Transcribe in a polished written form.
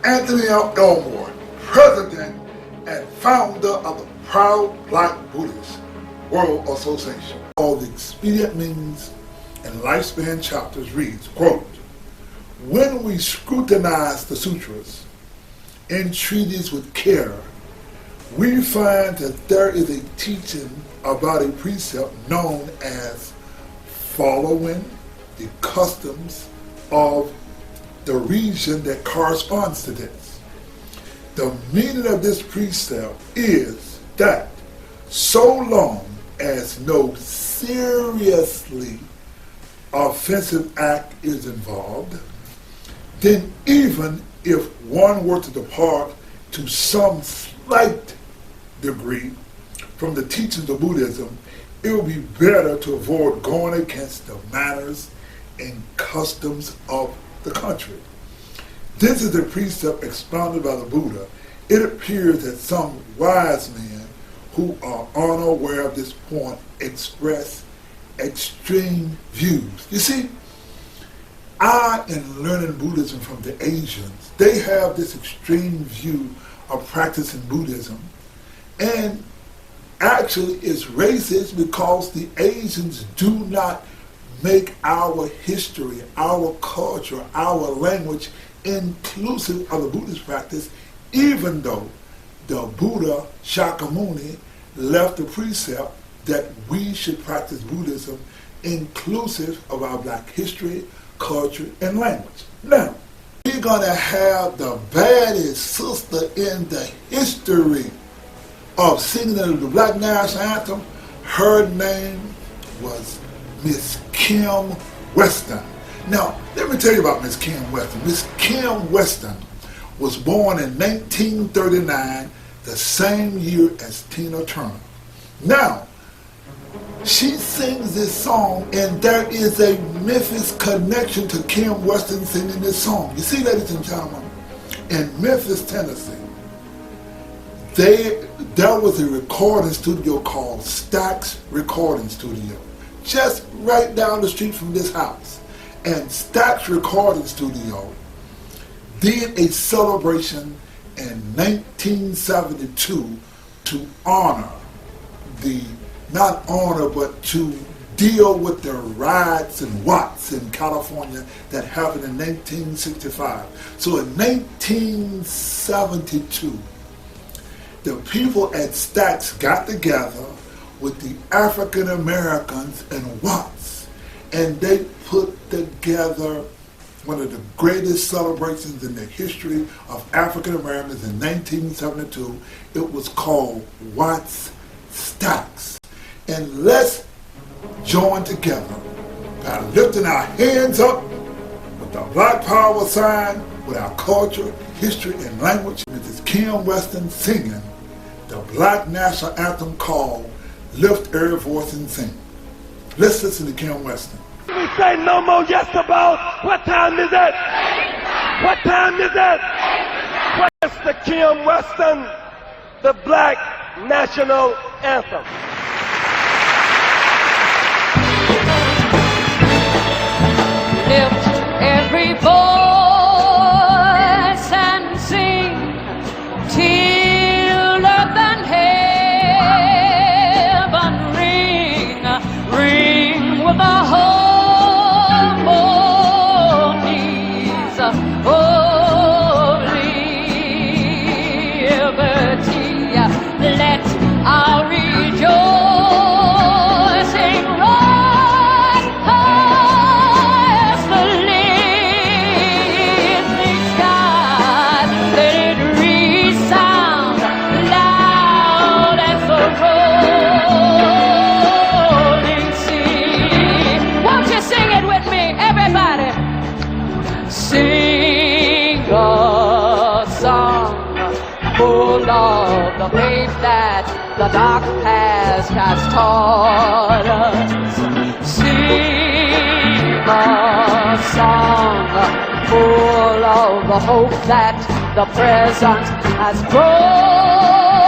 Anthony F. Elmore, President and founder of the Proud Black Buddhist World Association. All the expedient means and lifespan chapters reads, quote, "When we scrutinize the sutras and treatises with care, we find that there is a teaching about a precept known as following the customs of the region that corresponds to this. The meaning of this precept is that so long as no seriously offensive act is involved, then even if one were to depart to some slight degree from the teachings of Buddhism, it would be better to avoid going against the manners and customs of the country." This is a precept expounded by the Buddha. It appears that some wise men who are unaware of this point express extreme views. You see, in learning Buddhism from the Asians, they have this extreme view of practicing Buddhism, and actually it's racist because the Asians do not make our history, our culture, our language inclusive of the Buddhist practice, even though the Buddha Shakyamuni left the precept that we should practice Buddhism inclusive of our black history, culture, and language. Now, we're going to have the baddest sister in the history of singing the Black National Anthem. Her name was Miss Kim Weston. Now, let me tell you about Miss Kim Weston. Miss Kim Weston was born in 1939, the same year as Tina Turner. Now, she sings this song, and there is a Memphis connection to Kim Weston singing this song. You see, ladies and gentlemen, in Memphis, Tennessee, there was a recording studio called Stax Recording Studio, just right down the street from this house. And Stax Recording Studio did a celebration in 1972 to honor but to deal with the riots and Watts in California that happened in 1965. So in 1972, the people at Stax got together with the African Americans and Watts, and they put together one of the greatest celebrations in the history of African Americans in 1972. It was called Watts Stax. And let's join together by lifting our hands up with the Black Power sign, with our culture, history, and language. Mrs. Kim Weston singing the Black National Anthem called Lift Every Voice and Sing. Let's listen to Kim Weston. We say no more yes about. What time is it? What time is it? Where's the Kim Weston, the Black National Anthem? Lift every voice and sing till earth and heaven ring, ring with the harmonies of liberty. Let our rejoicing rise high as the listening sky. Let it resound loud as the rolling sea. Won't you sing it with me, everybody? Sing a song full of the faith that the dark past has taught us. Sing a song full of the hope that the present has brought.